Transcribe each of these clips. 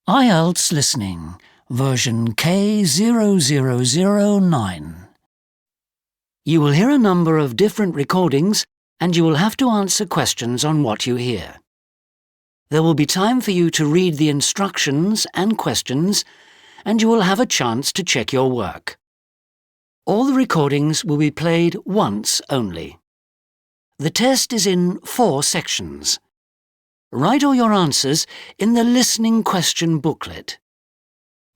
IELTS Listening, version K0009. You will hear a number of different recordings and you will have to answer questions on what you hear. There will be time for you to read the instructions and questions, and you will have a chance to check your work. All the recordings will be played once only. The test is in 4 sections. Write all your answers in the listening question booklet.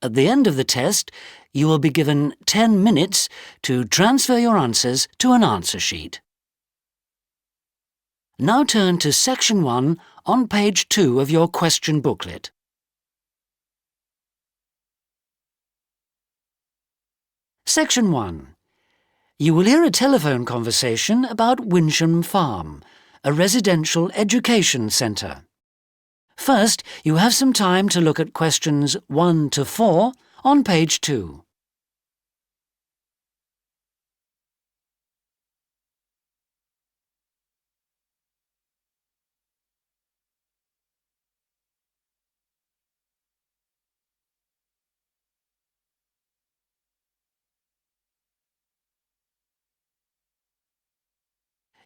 At the end of the test, you will be given 10 minutes to transfer your answers to an answer sheet. Now turn to Section 1 on page 2 of your question booklet. Section 1. You will hear a telephone conversation about Winsham Farm, a residential education centre. First, you have some time to look at questions 1 to 4 on page 2.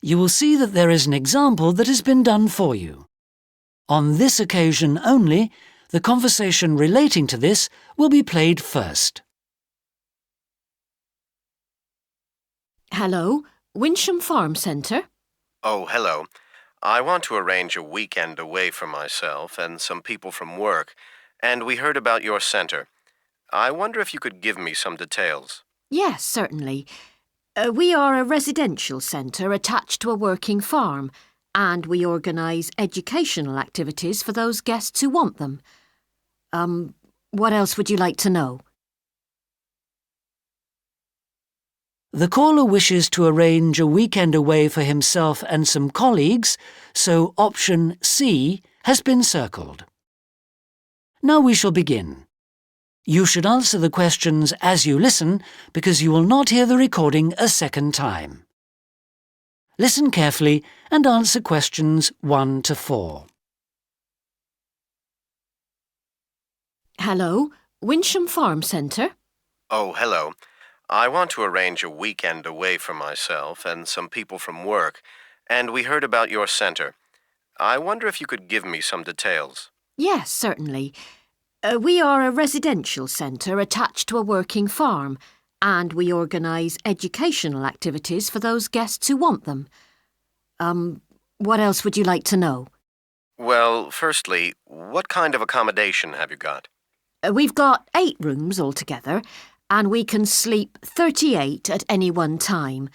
You will see that there is an example that has been done for you. On this occasion only, the conversation relating to this will be played first. Hello, Winsham Farm Centre. Oh, hello. I want to arrange a weekend away for myself and some people from work, and we heard about your centre. I wonder if you could give me some details. Yes, certainly. We are a residential centre attached to a working farm, and we organise educational activities for those guests who want them. What else would you like to know? The caller wishes to arrange a weekend away for himself and some colleagues, so option C has been circled. Now we shall begin. You should answer the questions as you listen because you will not hear the recording a second time. Listen carefully and answer questions 1 to 4. Hello, Winsham Farm Centre. Oh, hello. I want to arrange a weekend away for myself and some people from work, and we heard about your centre. I wonder if you could give me some details. Yes, certainly. We are a residential centre attached to a working farm, and we organise educational activities for those guests who want them. What else would you like to know? Well, firstly, what kind of accommodation have you got? We've got 8 rooms altogether, and we can sleep 38 at any one time.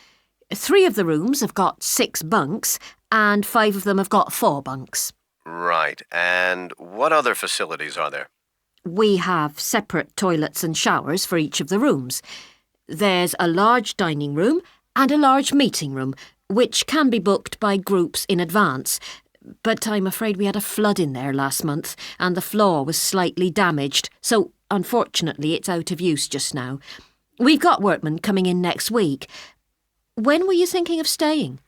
3 of the rooms have got 6 bunks, and 5 of them have got 4 bunks. Right, and what other facilities are there? We have separate toilets and showers for each of the rooms. There's a large dining room and a large meeting room, which can be booked by groups in advance. But I'm afraid we had a flood in there last month, and the floor was slightly damaged, so unfortunately it's out of use just now. We've got workmen coming in next week. When were you thinking of staying?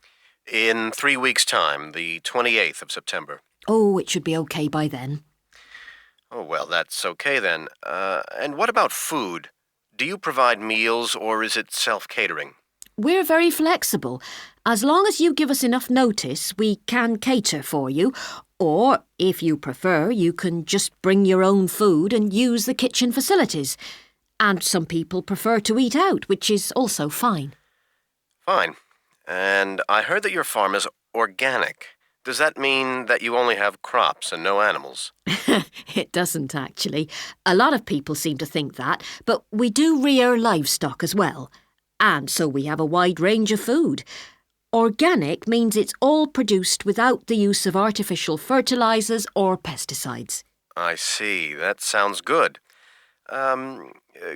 In 3 weeks' time, the 28th of September. Oh, it should be okay by then. Oh, well, that's okay then. And what about food? Do you provide meals or is it self-catering? We're very flexible. As long as you give us enough notice, we can cater for you. Or, if you prefer, you can just bring your own food and use the kitchen facilities. And some people prefer to eat out, which is also fine. Fine. And I heard that your farm is organic. Does that mean that you only have crops and no animals? It doesn't, actually. A lot of people seem to think that, but we do rear livestock as well. And so we have a wide range of food. Organic means it's all produced without the use of artificial fertilisers or pesticides. I see. That sounds good.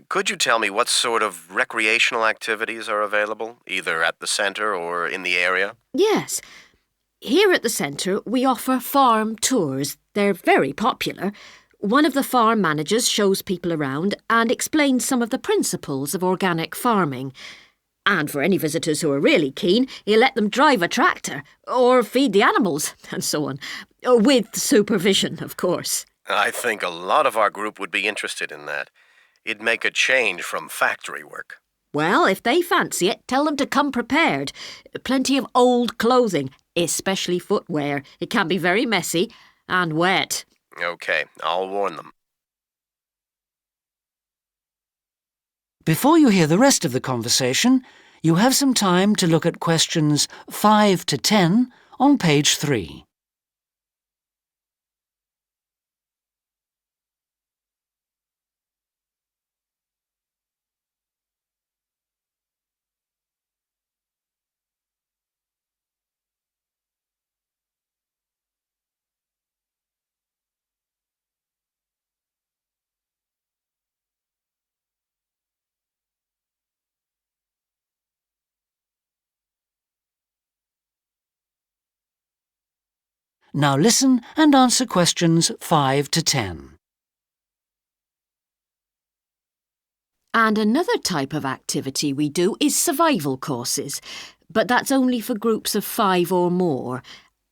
Could you tell me what sort of recreational activities are available, either at the centre or in the area? Yes. Here at the centre, we offer farm tours. They're very popular. One of the farm managers shows people around and explains some of the principles of organic farming. And for any visitors who are really keen, he'll let them drive a tractor or feed the animals and so on. With supervision, of course. I think a lot of our group would be interested in that. It'd make a change from factory work. Well, if they fancy it, tell them to come prepared. Plenty of old clothing, especially footwear. It can be very messy and wet. Okay, I'll warn them. Before you hear the rest of the conversation, you have some time to look at questions 5 to 10 on page 3. Now listen and answer questions 5 to 10. And another type of activity we do is survival courses, but that's only for groups of 5 or more,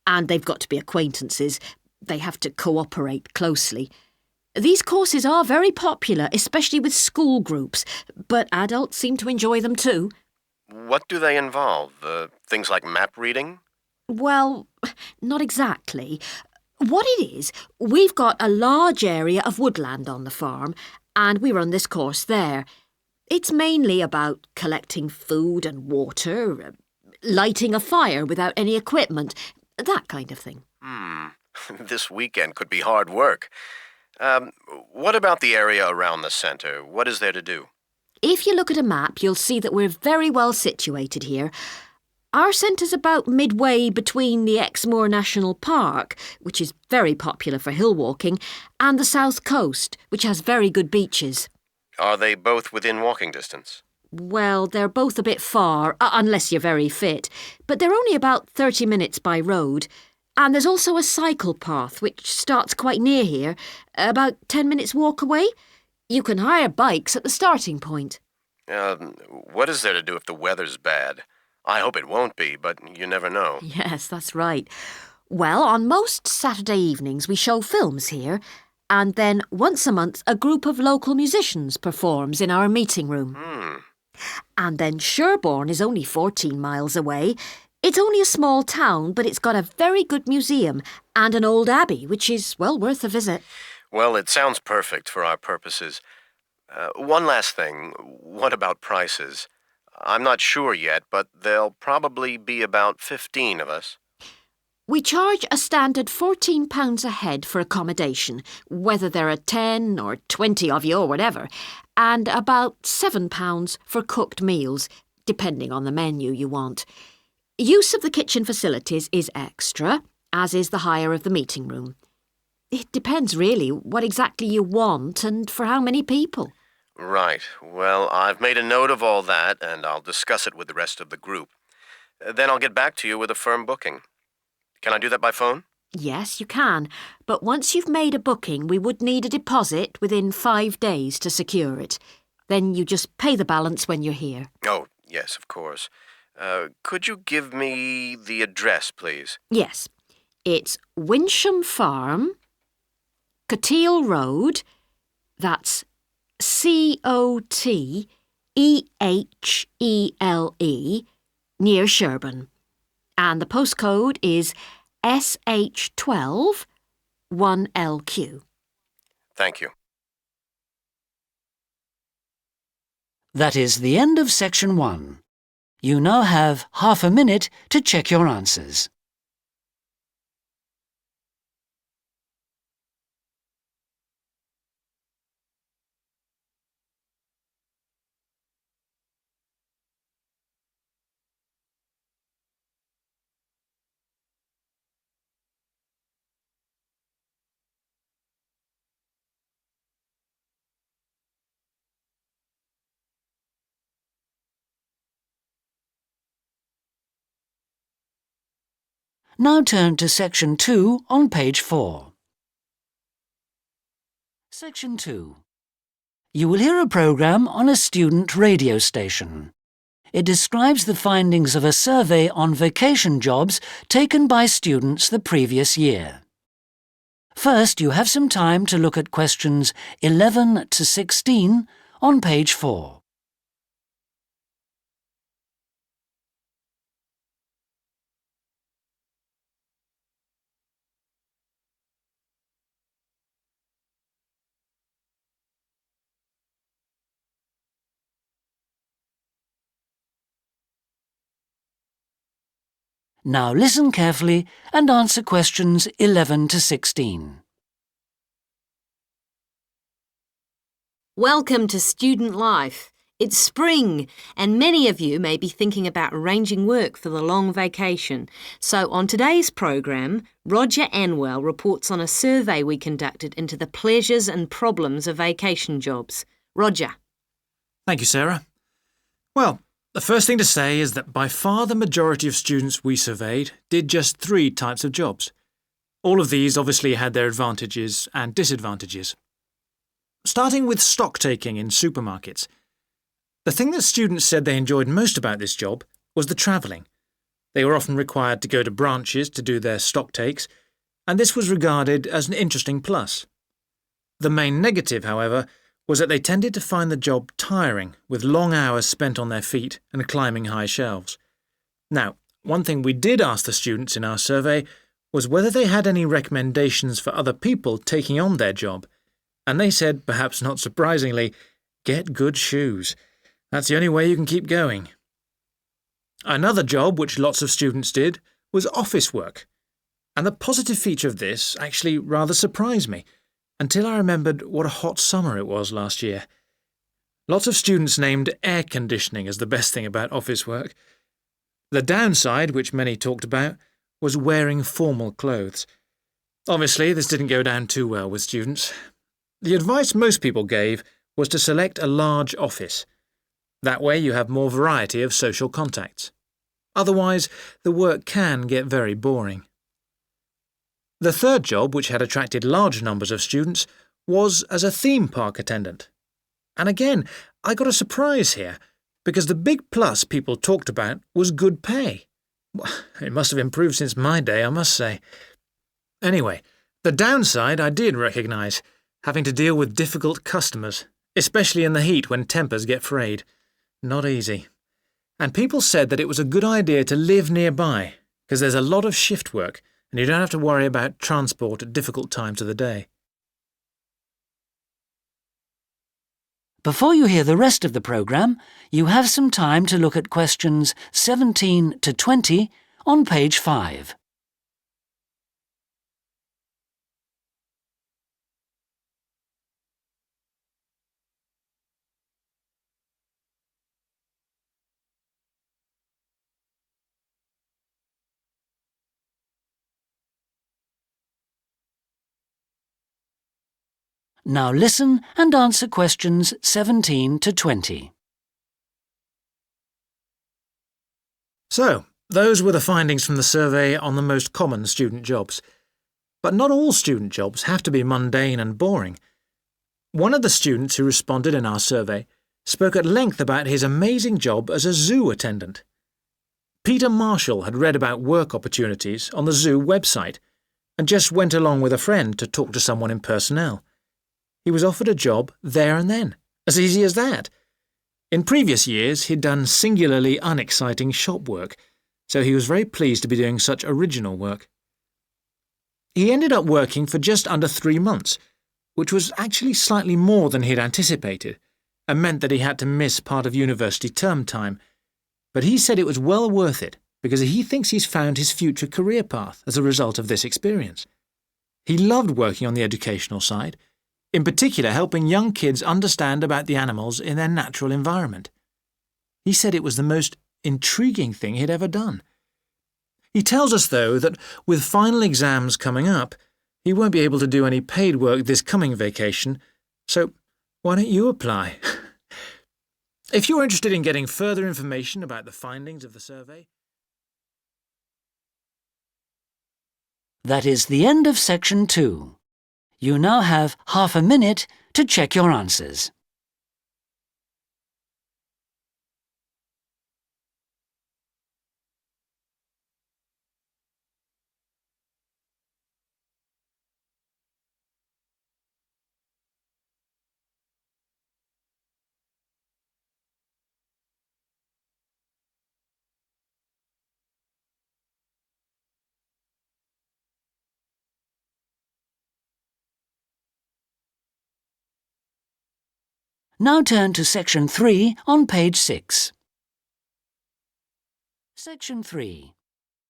and they've got to be acquaintances. They have to cooperate closely. These courses are very popular, especially with school groups, but adults seem to enjoy them too. What do they involve? Things like map reading? Well, not exactly. What it is, we've got a large area of woodland on the farm, and we run this course there. It's mainly about collecting food and water, lighting a fire without any equipment, that kind of thing. This weekend could be hard work. What about the area around the center? What is there to do? If you look at a map, you'll see that we're very well situated here. Our centre's about midway between the Exmoor National Park, which is very popular for hill walking, and the South Coast, which has very good beaches. Are they both within walking distance? Well, they're both a bit far, unless you're very fit, but they're only about 30 minutes by road. And there's also a cycle path, which starts quite near here, about 10 minutes walk away. You can hire bikes at the starting point. What is there to do if the weather's bad? I hope it won't be, but you never know. Yes, that's right. Well, on most Saturday evenings we show films here, and then once a month a group of local musicians performs in our meeting room. And then Sherborne is only 14 miles away. It's only a small town, but it's got a very good museum and an old abbey, which is well worth a visit. Well, it sounds perfect for our purposes. One last thing. What about prices? I'm not sure yet, but there'll probably be about 15 of us. We charge a standard £14 a head for accommodation, whether there are 10 or 20 of you or whatever, and about £7 for cooked meals, depending on the menu you want. Use of the kitchen facilities is extra, as is the hire of the meeting room. It depends really what exactly you want and for how many people. Right. Well, I've made a note of all that, and I'll discuss it with the rest of the group. Then I'll get back to you with a firm booking. Can I do that by phone? Yes, you can, but once you've made a booking, we would need a deposit within 5 days to secure it. Then you just pay the balance when you're here. Oh, yes, of course. Could you give me the address, please? Yes, it's Winsham Farm, Coteale Road, that's Cotehle, near Sherborne. And the postcode is SH12 1LQ. Thank you. That is the end of section 1. You now have half a minute to check your answers. Now turn to section 2 on page 4. Section 2. You will hear a programme on a student radio station. It describes the findings of a survey on vacation jobs taken by students the previous year. First, you have some time to look at questions 11 to 16 on page 4. Now listen carefully and answer questions 11 to 16. Welcome to student life. It's spring, and many of you may be thinking about arranging work for the long vacation. So on today's programme, Roger Anwell reports on a survey we conducted into the pleasures and problems of vacation jobs. Roger. Thank you, Sarah. Well, the first thing to say is that by far the majority of students we surveyed did just 3 types of jobs. All of these obviously had their advantages and disadvantages. Starting with stock taking in supermarkets. The thing that students said they enjoyed most about this job was the travelling. They were often required to go to branches to do their stock takes, and this was regarded as an interesting plus. The main negative, however, was that they tended to find the job tiring, with long hours spent on their feet and climbing high shelves. Now, one thing we did ask the students in our survey was whether they had any recommendations for other people taking on their job, and they said, perhaps not surprisingly, get good shoes. That's the only way you can keep going. Another job which lots of students did was office work, and the positive feature of this actually rather surprised me, until I remembered what a hot summer it was last year. Lots of students named air conditioning as the best thing about office work. The downside, which many talked about, was wearing formal clothes. Obviously, this didn't go down too well with students. The advice most people gave was to select a large office. That way you have more variety of social contacts. Otherwise, the work can get very boring. The third job, which had attracted large numbers of students, was as a theme park attendant. And again, I got a surprise here, because the big plus people talked about was good pay. It must have improved since my day, I must say. Anyway, the downside I did recognise, having to deal with difficult customers, especially in the heat when tempers get frayed. Not easy. And people said that it was a good idea to live nearby, because there's a lot of shift work, and you don't have to worry about transport at difficult times of the day. Before you hear the rest of the programme, you have some time to look at questions 17 to 20 on page 5. Now listen and answer questions 17 to 20. So, those were the findings from the survey on the most common student jobs. But not all student jobs have to be mundane and boring. One of the students who responded in our survey spoke at length about his amazing job as a zoo attendant. Peter Marshall had read about work opportunities on the zoo website and just went along with a friend to talk to someone in personnel. He was offered a job there and then, as easy as that. In previous years, he'd done singularly unexciting shop work, so he was very pleased to be doing such original work. He ended up working for just under 3 months, which was actually slightly more than he'd anticipated, and meant that he had to miss part of university term time. But he said it was well worth it, because he thinks he's found his future career path as a result of this experience. He loved working on the educational side, in particular helping young kids understand about the animals in their natural environment. He said it was the most intriguing thing he'd ever done. He tells us, though, that with final exams coming up, he won't be able to do any paid work this coming vacation, so why don't you apply? If you're interested in getting further information about the findings of the survey... That is the end of section 2. You now have half a minute to check your answers. Now turn to Section 3 on page 6. Section 3.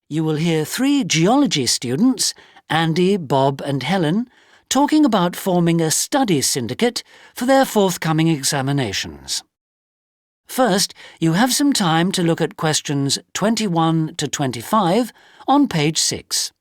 You will hear 3 geology students, Andy, Bob and Helen, talking about forming a study syndicate for their forthcoming examinations. First, you have some time to look at questions 21 to 25 on page 6.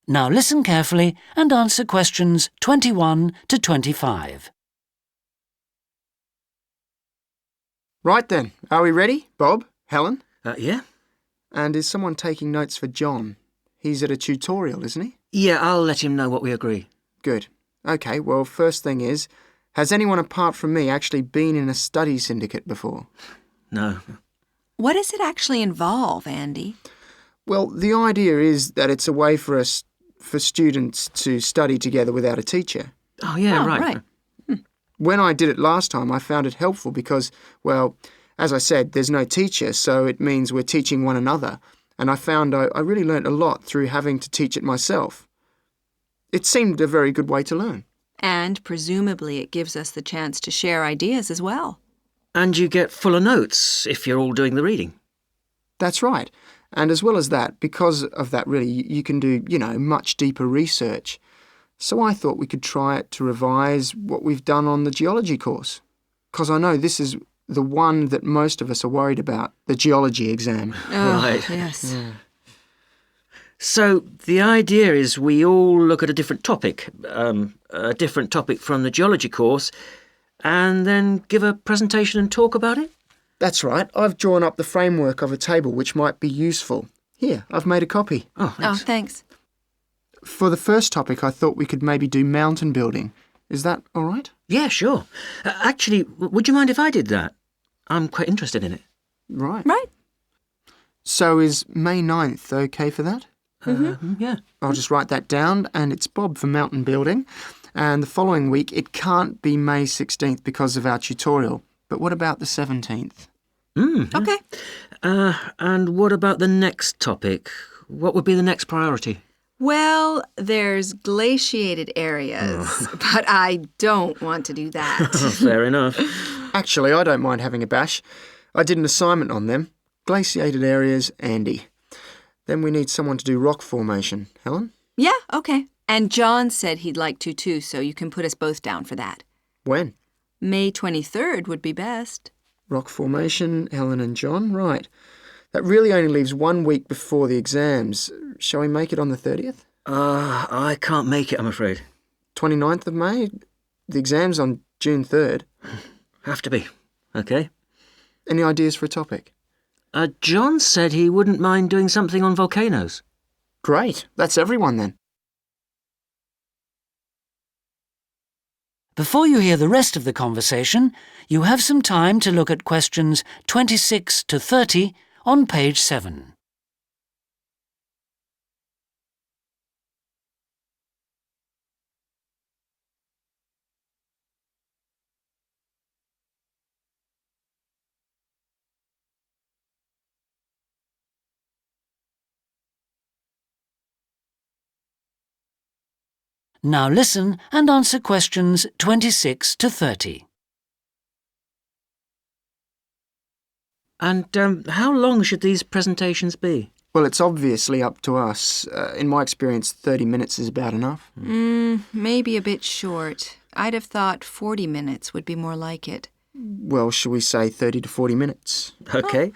Now listen carefully and answer questions 21 to 25. Right then, are we ready? Bob? Helen? Yeah? And is someone taking notes for John? He's at a tutorial, isn't he? Yeah, I'll let him know what we agree. Good. OK, well, first thing is, has anyone apart from me actually been in a study syndicate before? No. What does it actually involve, Andy? Well, the idea is that it's a way for students to study together without a teacher. Oh, yeah, Oh, right. right. When I did it last time, I found it helpful because, well, as I said, there's no teacher, so it means we're teaching one another. And I found I really learnt a lot through having to teach it myself. It seemed a very good way to learn. And presumably it gives us the chance to share ideas as well. And you get fuller notes if you're all doing the reading. That's right. And as well as that, because of that really, you can do, much deeper research. So I thought we could try it to revise what we've done on the geology course. Because I know this is the one that most of us are worried about, the geology exam. Oh, Right. Yes. So the idea is we all look at a different topic from the geology course, and then give a presentation and talk about it? That's right. I've drawn up the framework of a table which might be useful. Here, I've made a copy. Oh, Oh, thanks. thanks. For the first topic, I thought we could maybe do mountain building. Is that all right? Yeah, sure. Actually, would you mind if I did that? I'm quite interested in it. Right. Right. So is May 9th okay for that? Yeah. I'll just write that down, and it's Bob for mountain building. And the following week, it can't be May 16th because of our tutorial. But what about the 17th? Okay. And what about the next topic? What would be the next priority? Well, there's glaciated areas, but I don't want to do that. Fair enough. Actually, I don't mind having a bash. I did an assignment on them. Glaciated areas, Andy. Then we need someone to do rock formation. Helen? Yeah, okay. And John said he'd like to too, so you can put us both down for that. When? May 23rd would be best. Rock formation, Helen and John. Right. That really only leaves 1 week before the exams. Shall we make it on the 30th? I can't make it, I'm afraid. 29th of May? The exam's on June 3rd. Have to be. Okay. Any ideas for a topic? John said he wouldn't mind doing something on volcanoes. Great. That's everyone then. Before you hear the rest of the conversation, you have some time to look at questions 26 to 30 on page 7. Now listen and answer questions 26 to 30. And how long should these presentations be? Well, it's obviously up to us. In my experience, 30 minutes is about enough. Maybe a bit short. I'd have thought 40 minutes would be more like it. Well, shall we say 30 to 40 minutes? Okay.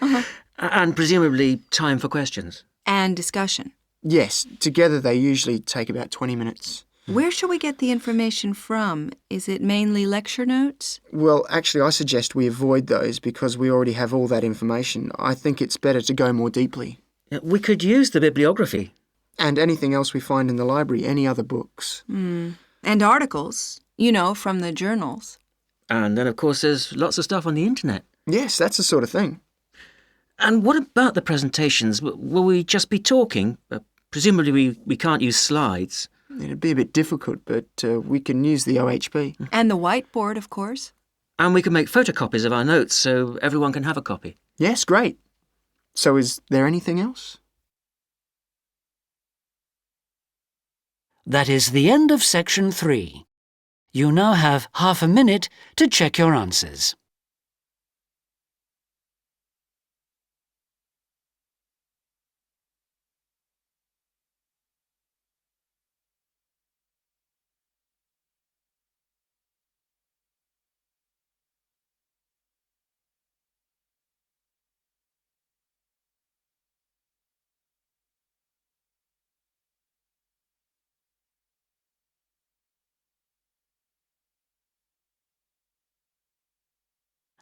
And presumably time for questions. And discussion. Yes, together they usually take about 20 minutes. Where shall we get the information from? Is it mainly lecture notes? Well, actually, I suggest we avoid those because we already have all that information. I think it's better to go more deeply. We could use the bibliography. And anything else we find in the library, any other books. And articles, from the journals. And then, of course, there's lots of stuff on the internet. Yes, that's the sort of thing. And what about the presentations? Will we just be talking? Presumably we can't use slides. It'd be a bit difficult, but we can use the OHP. And the whiteboard, of course. And we can make photocopies of our notes so everyone can have a copy. Yes, great. So is there anything else? That is the end of section 3. You now have half a minute to check your answers.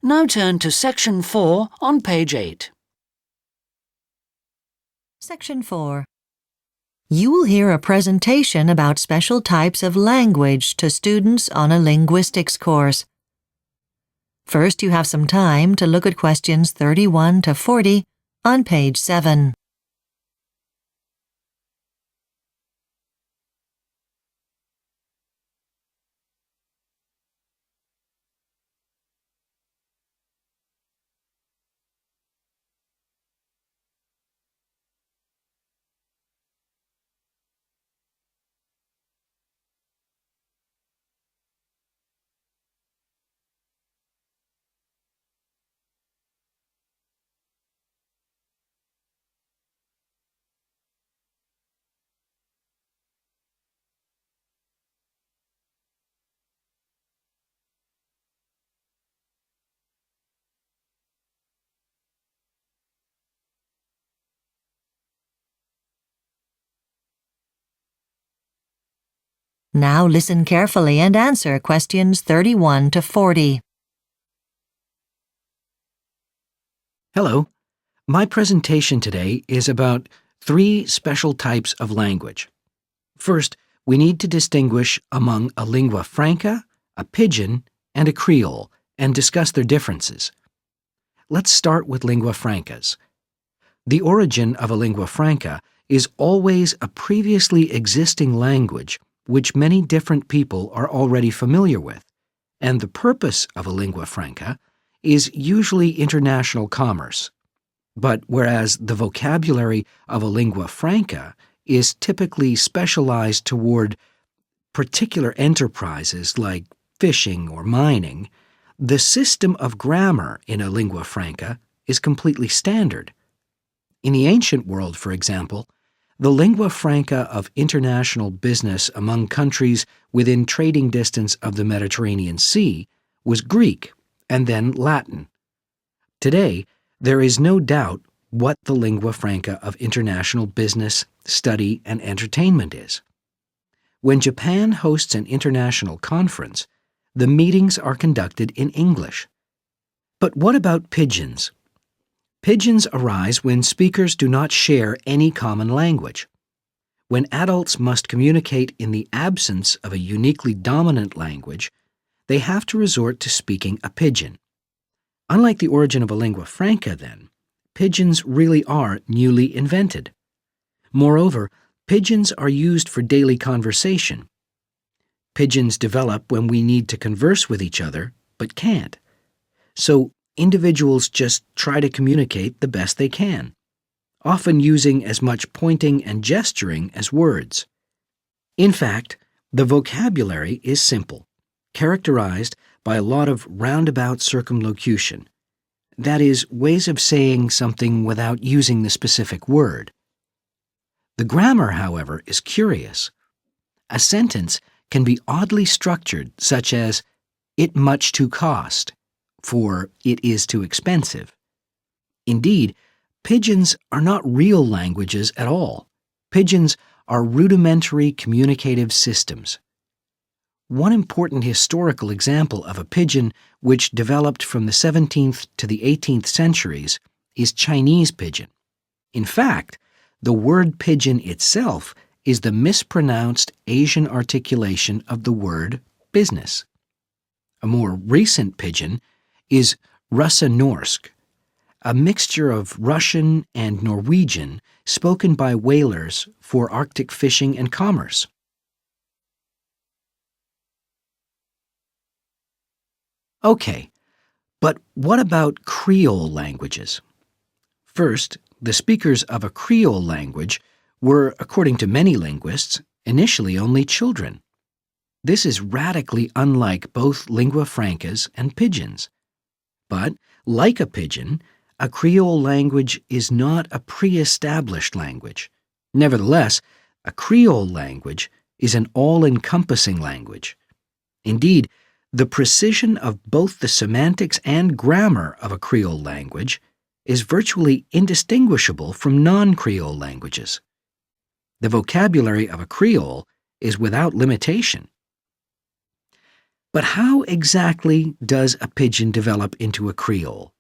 Now turn to section 4 on page 8. Section 4. You will hear a presentation about special types of language to students on a linguistics course. First, you have some time to look at questions 31 to 40 on page 7. Now listen carefully and answer questions 31 to 40. Hello. My presentation today is about 3 special types of language. First, we need to distinguish among a lingua franca, a pidgin, and a creole, and discuss their differences. Let's start with lingua francas. The origin of a lingua franca is always a previously existing language which many different people are already familiar with, and the purpose of a lingua franca is usually international commerce. But whereas the vocabulary of a lingua franca is typically specialized toward particular enterprises like fishing or mining, the system of grammar in a lingua franca is completely standard. In the ancient world, for example, the lingua franca of international business among countries within trading distance of the Mediterranean Sea was Greek and then Latin. Today, there is no doubt what the lingua franca of international business, study, and entertainment is. When Japan hosts an international conference, the meetings are conducted in English. But what about pidgins? Pidgins arise when speakers do not share any common language. When adults must communicate in the absence of a uniquely dominant language, they have to resort to speaking a pidgin. Unlike the origin of a lingua franca, then, pidgins really are newly invented. Moreover, pidgins are used for daily conversation. Pidgins develop when we need to converse with each other, but can't. So, individuals just try to communicate the best they can, often using as much pointing and gesturing as words. In fact, the vocabulary is simple, characterized by a lot of roundabout circumlocution. That is, ways of saying something without using the specific word. The grammar, however, is curious. A sentence can be oddly structured, such as, "It much to cost," for "it is too expensive." Indeed, pidgins are not real languages at all. Pidgins are rudimentary communicative systems. One important historical example of a pidgin which developed from the 17th to the 18th centuries is Chinese pidgin. In fact, the word pidgin itself is the mispronounced Asian articulation of the word business. A more recent pidgin is Russanorsk, a mixture of Russian and Norwegian spoken by whalers for Arctic fishing and commerce. Okay, but what about Creole languages? First, the speakers of a Creole language were, according to many linguists, initially only children. This is radically unlike both lingua francas and pidgins. But, like a pidgin, a Creole language is not a pre-established language. Nevertheless, a Creole language is an all-encompassing language. Indeed, the precision of both the semantics and grammar of a Creole language is virtually indistinguishable from non-Creole languages. The vocabulary of a Creole is without limitation. But how exactly does a pidgin develop into a Creole?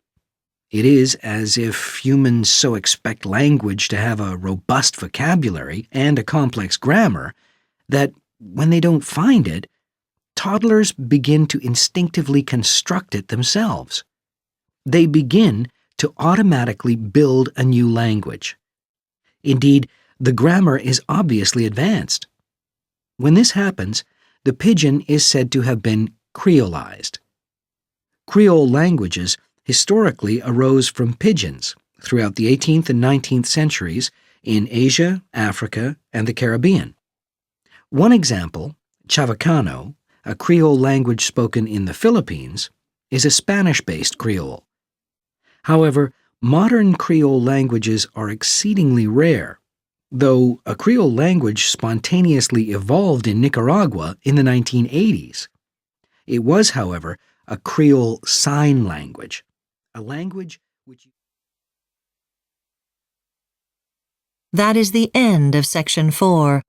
It is as if humans so expect language to have a robust vocabulary and a complex grammar that, when they don't find it, toddlers begin to instinctively construct it themselves. They begin to automatically build a new language. Indeed, the grammar is obviously advanced. When this happens, the pidgin is said to have been creolized. Creole languages historically arose from pidgins throughout the 18th and 19th centuries in Asia, Africa, and the Caribbean. One example, Chavacano, a Creole language spoken in the Philippines, is a Spanish-based Creole. However, modern Creole languages are exceedingly rare, though a Creole language spontaneously evolved in Nicaragua in the 1980s. It was, however, a Creole sign language, a language which... That is the end of Section 4.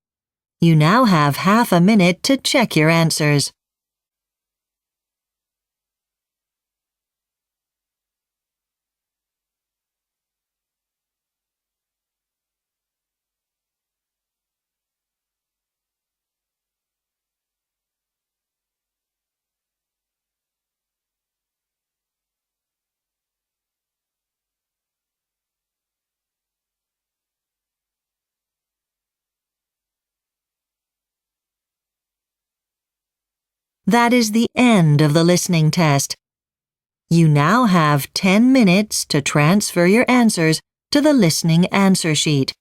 You now have half a minute to check your answers. That is the end of the listening test. You now have 10 minutes to transfer your answers to the listening answer sheet.